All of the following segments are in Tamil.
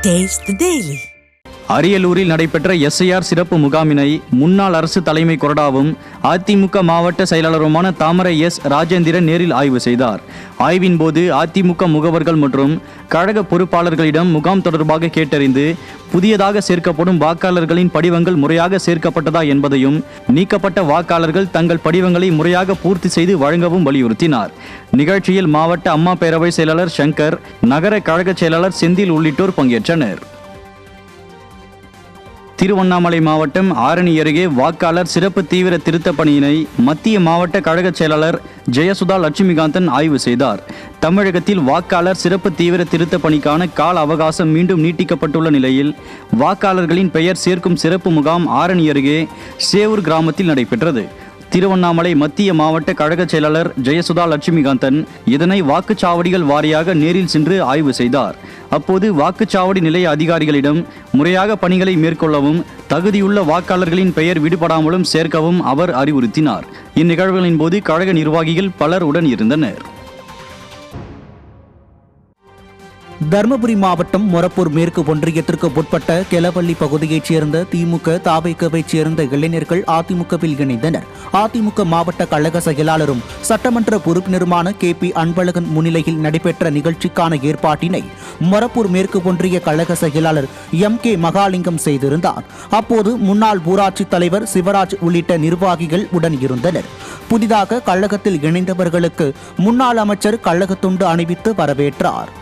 Taste the Daily. அரியலூரில் நடைபெற்ற எஸ்ஐஆர் சிறப்பு முகாமினை முன்னாள் அரசு தலைமை கொறடாவும் அதிமுக மாவட்ட செயலாளருமான தாமரை எஸ் ராஜேந்திரன் நேரில் ஆய்வு செய்தார். ஆய்வின் போது அதிமுக முகவர்கள் மற்றும் கழக பொறுப்பாளர்களிடம் முகாம் தொடர்பாக கேட்டறிந்து புதியதாக சேர்க்கப்படும் வாக்காளர்களின் படிவங்கள் முறையாக சேர்க்கப்பட்டதா என்பதையும் நீக்கப்பட்ட வாக்காளர்கள் தங்கள் படிவங்களை முறையாக பூர்த்தி செய்து வழங்கவும் வலியுறுத்தினார். நிகழ்ச்சியில் மாவட்ட அம்மா பேரவை செயலாளர் சங்கர், நகர கழக செயலாளர் செந்தில் உள்ளிட்டோர் பங்கேற்றனர். திருவண்ணாமலை மாவட்டம் ஆரணி அருகே வாக்காளர் சிறப்பு தீவிர திருத்தப் பணியினை மத்திய மாவட்ட கழக செயலாளர் ஜெயசுதா லட்சுமிகாந்தன் ஆய்வு செய்தார். தமிழகத்தில் வாக்காளர் சிறப்பு தீவிர திருத்தப் பணிக்கான கால அவகாசம் மீண்டும் நீட்டிக்கப்பட்டுள்ள நிலையில் வாக்காளர்களின் பெயர் சேர்க்கும் சிறப்பு முகாம் ஆரணி அருகே சேவூர் கிராமத்தில் நடைபெற்றது. திருவண்ணாமலை மத்திய மாவட்ட கழக செயலாளர் ஜெயசுதா லட்சுமிகாந்தன் இதனை வாக்குச்சாவடிகள் வாரியாக நேரில் சென்று ஆய்வு செய்தார். அப்போது வாக்குச்சாவடி நிலைய அதிகாரிகளிடம் முறையாக பணிகளை மேற்கொள்ளவும் தகுதியுள்ள வாக்காளர்களின் பெயர் விடுபடாமலும் சேர்க்கவும் அவர் அறிவுறுத்தினார். இந்நிகழ்வுகளின் போது கழக நிர்வாகிகள் பலர் உடன் இருந்தனர். தருமபுரி மாவட்டம் மொரப்பூர் மேற்கு ஒன்றியத்திற்கு உட்பட்ட கெலவள்ளி பகுதியைச் சேர்ந்த திமுக தாவேகவைச் சேர்ந்த இளைஞர்கள் அதிமுகவில் இணைந்தனர். அதிமுக மாவட்ட கழக செயலாளரும் சட்டமன்ற உறுப்பினருமான KP அன்பழகன் முன்னிலையில் நடைபெற்ற நிகழ்ச்சிக்கான ஏற்பாட்டினை மொரப்பூர் மேற்கு ஒன்றிய கழக செயலாளர் MK மகாலிங்கம் செய்திருந்தார். அப்போது முன்னாள் ஊராட்சி தலைவர் சிவராஜ் உள்ளிட்ட நிர்வாகிகள் உடன் இருந்தனர். புதிதாக கழகத்தில் இணைந்தவர்களுக்கு முன்னாள் அமைச்சர் கழக துண்டு அணிவித்து வரவேற்றார்.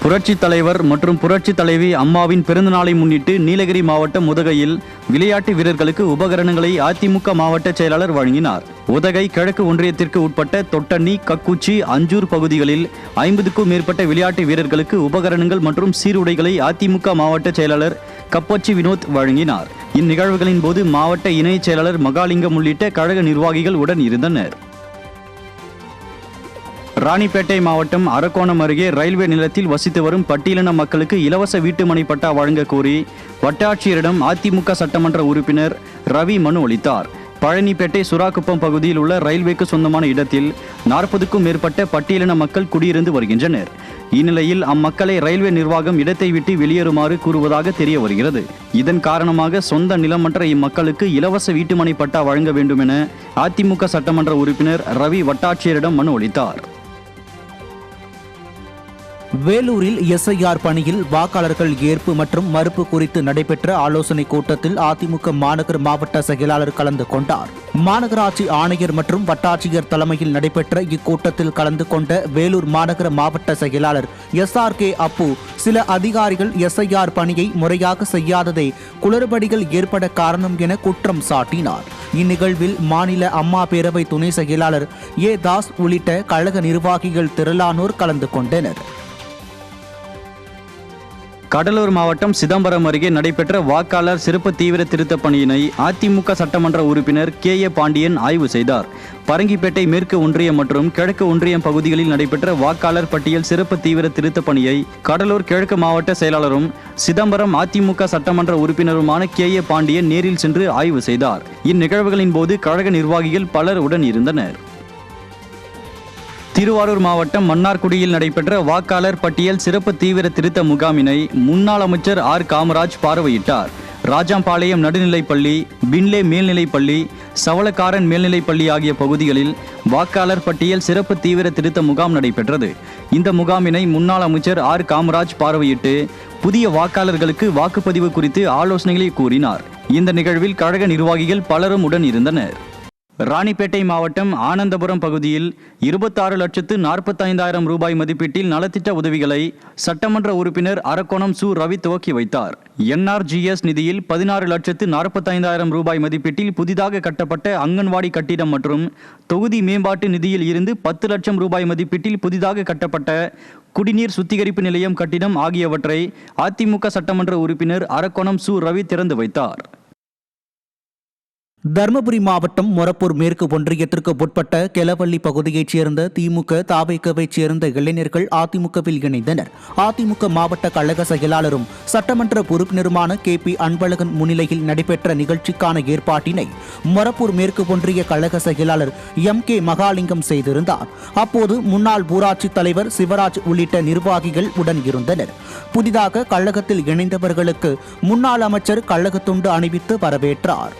புரட்சி தலைவர் மற்றும் புரட்சி தலைவி அம்மாவின் பிறந்தநாளை முன்னிட்டு நீலகிரி மாவட்டம் உதகையில் விளையாட்டு வீரர்களுக்கு உபகரணங்களை அதிமுக மாவட்ட செயலாளர் வழங்கினார். உதகை கிழக்கு ஒன்றியத்திற்கு உட்பட்ட தொட்டண்ணி, கக்குச்சி, அஞ்சூர் பகுதிகளில் 50க்கும் மேற்பட்ட விளையாட்டு வீரர்களுக்கு உபகரணங்கள் மற்றும் சீருடைகளை அதிமுக மாவட்ட செயலாளர் கப்பச்சி வினோத் வழங்கினார். இந்நிகழ்வுகளின் போது மாவட்ட இணை செயலாளர் மகாலிங்கம் உள்ளிட்ட கழக நிர்வாகிகள் உடன் இருந்தனர். ராணிப்பேட்டை மாவட்டம் அரக்கோணம் அருகே ரயில்வே நிலத்தில் வசித்து வரும் பட்டியலின மக்களுக்கு இலவச வீட்டுமனை பட்டா வழங்க கோரி வட்டாட்சியரிடம் அதிமுக சட்டமன்ற உறுப்பினர் ரவி மனு அளித்தார். பழனிப்பேட்டை சுறாக்குப்பம் பகுதியில் உள்ள ரயில்வேக்கு சொந்தமான இடத்தில் 40க்கும் மேற்பட்ட பட்டியலின மக்கள் குடியிருந்து வருகின்றனர். இந்நிலையில் அம்மக்களை ரயில்வே நிர்வாகம் இடத்தை விட்டு வெளியேறுமாறு கூறுவதாக தெரிய வருகிறது. இதன் காரணமாக சொந்த நிலமற்ற இம்மக்களுக்கு இலவச வீட்டுமனை பட்டா வழங்க வேண்டும் என அதிமுக சட்டமன்ற உறுப்பினர் ரவி வட்டாட்சியரிடம் மனு அளித்தார். வேலூரில் எஸ்ஐஆர் பணியில் வாக்காளர்கள் ஏற்பு மற்றும் மறுப்பு குறித்து நடைபெற்ற ஆலோசனைக் கூட்டத்தில் அதிமுக மாநகர மாவட்ட செயலாளர் கலந்து கொண்டார். மாநகராட்சி ஆணையர் மற்றும் வட்டாட்சியர் தலைமையில் நடைபெற்ற இக்கூட்டத்தில் கலந்து கொண்ட வேலூர் மாநகர மாவட்ட செயலாளர் SRK அப்பு சில அதிகாரிகள் எஸ்ஐஆர் பணியை முறையாக செய்யாததே குளறுபடிகள் ஏற்பட காரணம் என குற்றம் சாட்டினார். இந்நிகழ்வில் மாநில அம்மா பேரவை துணை செயலாளர் தாஸ் உள்ளிட்ட கழக நிர்வாகிகள் திரளானோர் கலந்து கொண்டனர். கடலூர் மாவட்டம் சிதம்பரம் அருகே நடைபெற்ற வாக்காளர் சிறப்பு தீவிர திருத்தப் பணியினை அதிமுக சட்டமன்ற உறுப்பினர் KA பாண்டியன் ஆய்வு செய்தார். பரங்கிப்பேட்டை மேற்கு ஒன்றியம் மற்றும் கிழக்கு ஒன்றியம் பகுதிகளில் நடைபெற்ற வாக்காளர் பட்டியல் சிறப்பு தீவிர திருத்தப் பணியை கடலூர் கிழக்கு மாவட்ட செயலாளரும் சிதம்பரம் அதிமுக சட்டமன்ற உறுப்பினருமான KA பாண்டியன் நேரில் சென்று ஆய்வு செய்தார். இந்நிகழ்வுகளின் போது கழக நிர்வாகிகள் பலர் உடன் இருந்தனர். திருவாரூர் மாவட்டம் மன்னார்குடியில் நடைபெற்ற வாக்காளர் பட்டியல் சிறப்பு தீவிர திருத்த முகாமினை முன்னாள் அமைச்சர் R காமராஜ் பார்வையிட்டார். ராஜாம்பாளையம் நடுநிலைப்பள்ளி, பின்லே மேல்நிலைப்பள்ளி, சவளக்காரன் மேல்நிலைப்பள்ளி ஆகிய பகுதிகளில் வாக்காளர் பட்டியல் சிறப்பு தீவிர திருத்த முகாம் நடைபெற்றது. இந்த முகாமினை முன்னாள் அமைச்சர் R காமராஜ் பார்வையிட்டு புதிய வாக்காளர்களுக்கு வாக்குப்பதிவு குறித்து ஆலோசனைகளை கூறினார். இந்த நிகழ்வில் கழக நிர்வாகிகள் பலரும் உடன் இருந்தனர். ராணிப்பேட்டை மாவட்டம் ஆனந்தபுரம் பகுதியில் 26,45,000 ரூபாய் மதிப்பீட்டில் நலத்திட்ட உதவிகளை சட்டமன்ற உறுப்பினர் அரக்கோணம் சு ரவி துவக்கி வைத்தார். NRGS நிதியில் 16,45,000 ரூபாய் மதிப்பீட்டில் புதிதாக கட்டப்பட்ட அங்கன்வாடி கட்டிடம் மற்றும் தொகுதி மேம்பாட்டு நிதியில் இருந்து 10 லட்சம் ரூபாய் மதிப்பீட்டில் புதிதாக கட்டப்பட்ட குடிநீர் சுத்திகரிப்பு நிலையம் கட்டிடம் ஆகியவற்றை அதிமுக சட்டமன்ற உறுப்பினர் அரக்கோணம் சு ரவி திறந்து வைத்தார். தருமபுரி மாவட்டம் மொரப்பூர் மேற்கு ஒன்றியத்திற்கு உட்பட்ட கெலவள்ளி பகுதியைச் சேர்ந்த திமுக தாவேக்கவைச் சேர்ந்த இளைஞர்கள் அதிமுகவில் இணைந்தனர். அதிமுக மாவட்ட கழக செயலாளரும் சட்டமன்ற உறுப்பினருமான KP அன்பழகன் முன்னிலையில் நடைபெற்ற நிகழ்ச்சிக்கான ஏற்பாட்டினை மொரப்பூர் மேற்கு ஒன்றிய கழக செயலாளர் MK மகாலிங்கம் செய்திருந்தார். அப்போது முன்னாள் ஊராட்சி தலைவர் சிவராஜ் உள்ளிட்ட நிர்வாகிகள் உடன் இருந்தனர். புதிதாக கழகத்தில் இணைந்தவர்களுக்கு முன்னாள் அமைச்சர் கழக துண்டு அணிவித்து வரவேற்றார்.